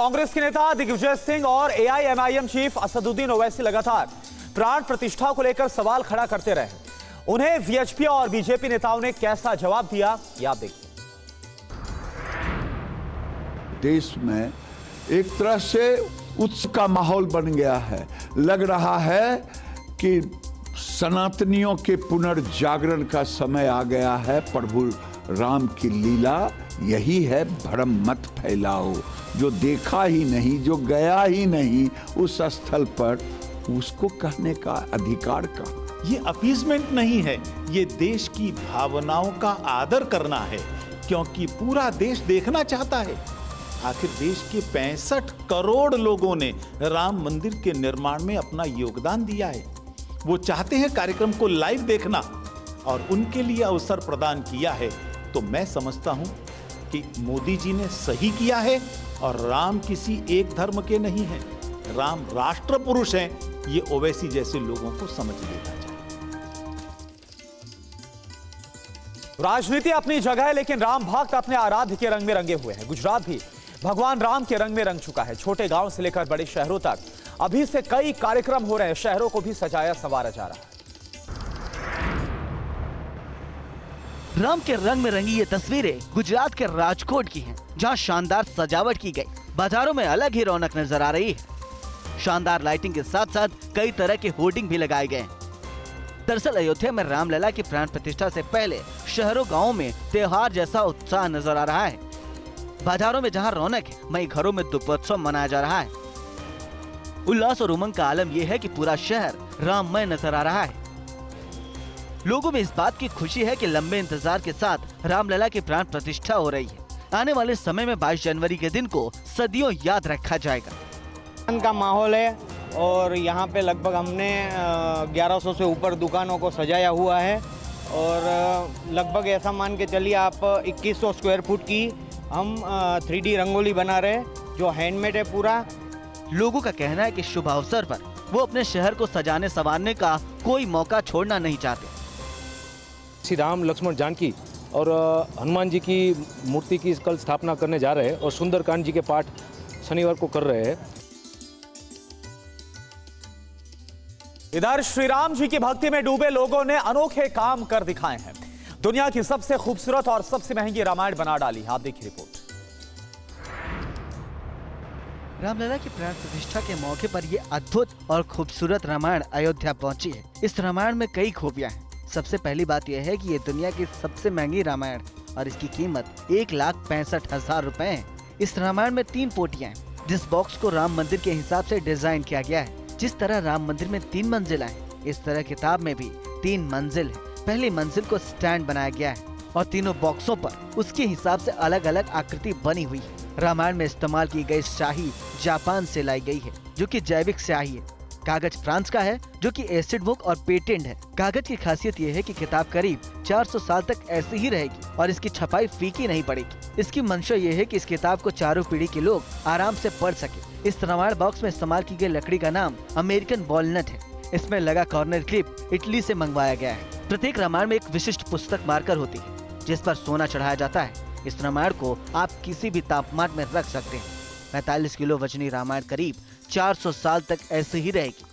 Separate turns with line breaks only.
कांग्रेस के नेता दिग्विजय सिंह और एआईएमआईएम चीफ असदुद्दीन ओवैसी लगातार प्राण प्रतिष्ठा को लेकर सवाल खड़ा करते रहे। उन्हें वीएचपी और बीजेपी नेताओं ने कैसा जवाब दिया, ये आप देखिए।
देश में एक तरह से उत्सव का माहौल बन गया है। लग रहा है कि सनातनियों के पुनर्जागरण का समय आ गया है। प्रभु राम की लीला यही है, भ्रम मत फैलाओ। जो देखा ही नहीं, जो गया ही नहीं उस स्थल पर, उसको कहने का अधिकार का।
ये अपीजमेंट नहीं है, ये देश की भावनाओं का आदर करना है, क्योंकि पूरा देश देखना चाहता है। आखिर देश के 65 करोड़ लोगों ने राम मंदिर के निर्माण में अपना योगदान दिया है। वो चाहते हैं कार्यक्रम को लाइव देखना और उनके लिए अवसर प्रदान किया है। तो मैं समझता हूं कि मोदी जी ने सही किया है और राम किसी एक धर्म के नहीं है, राम राष्ट्र पुरुष हैं। ये ओवैसी जैसे लोगों को समझ लेना चाहिए।
राजनीति अपनी जगह है, लेकिन राम भक्त अपने आराध्य के रंग में रंगे हुए हैं। गुजरात भी भगवान राम के रंग में रंग चुका है। छोटे गांव से लेकर बड़े शहरों तक अभी से कई कार्यक्रम हो रहे हैं। शहरों को भी सजाया संवारा जा रहा है।
राम के रंग में रंगी ये तस्वीरें गुजरात के राजकोट की हैं, जहां शानदार सजावट की गई। बाजारों में अलग ही रौनक नजर आ रही है। शानदार लाइटिंग के साथ साथ कई तरह के होर्डिंग भी लगाए गए हैं। दरअसल अयोध्या में रामलला की प्राण प्रतिष्ठा से पहले शहरों गाँव में त्योहार जैसा उत्साह नजर आ रहा है। बाजारों में जहाँ रौनक है, वहीं घरों में दीपोत्सव मनाया जा रहा है। उल्लास और उमंग का आलम यह है कि पूरा शहर राममय नजर आ रहा है। लोगों में इस बात की खुशी है कि लंबे इंतजार के साथ रामलला की प्राण प्रतिष्ठा हो रही है। आने वाले समय में 22 जनवरी के दिन को सदियों याद रखा जाएगा।
का माहौल है और यहाँ पे लगभग हमने 1100 से ऊपर दुकानों को सजाया हुआ है और लगभग ऐसा मान के चलिए आप 2100 स्क्वायर फुट की हम 3D रंगोली बना रहे हैं, जो हैंडमेड है पूरा।
लोगों का कहना है कि शुभ अवसर पर वो अपने शहर को सजाने संवारने का कोई मौका छोड़ना नहीं चाहते।
श्री राम, लक्ष्मण, जानकी और हनुमान जी की मूर्ति की कल स्थापना करने जा रहे हैं और सुंदरकांड जी के पाठ शनिवार को कर रहे हैं।
इधर श्री राम जी की भक्ति में डूबे लोगों ने अनोखे काम कर दिखाए हैं। दुनिया की सबसे खूबसूरत और सबसे महंगी रामायण बना डाली। आप देखिए रिपोर्ट।
रामलला की प्राण प्रतिष्ठा के मौके पर ये अद्भुत और खूबसूरत रामायण अयोध्या पहुंची है। इस रामायण में कई खूबियां हैं। सबसे पहली बात यह है कि ये दुनिया की सबसे महंगी रामायण और इसकी कीमत 1,65,000 रुपए है। इस रामायण में 3 पोटियां हैं, जिस बॉक्स को राम मंदिर के हिसाब से डिजाइन किया गया है। जिस तरह राम मंदिर में 3 मंजिला है, इस तरह किताब में भी 3 मंजिल है। पहली मंजिल को स्टैंड बनाया गया है और तीनों बॉक्सों पर उसके हिसाब से अलग अलग आकृति बनी हुई है। रामायण में इस्तेमाल की गई स्याही जापान से लाई गई है, जो कि जैविक स्याही है। कागज फ्रांस का है, जो कि एसिड बुक और पेटेंट है। कागज की खासियत यह है कि किताब करीब 400 साल तक ऐसी ही रहेगी और इसकी छपाई फीकी नहीं पड़ेगी। इसकी मंशा यह है कि इस किताब को चारों पीढ़ी के लोग आराम से पढ़ सके। इस रामायण बॉक्स में इस्तेमाल की गई लकड़ी का नाम अमेरिकन वॉलनट है। इसमें लगा कॉर्नर क्लिप इटली से मंगवाया गया है। प्रत्येक रामायण में एक विशिष्ट पुस्तक मार्कर होती है, जिस पर सोना चढ़ाया जाता है। इस रामायण को आप किसी भी तापमान में रख सकते हैं। 45 किलो वजनी रामायण करीब 400 साल तक ऐसे ही रहेगी।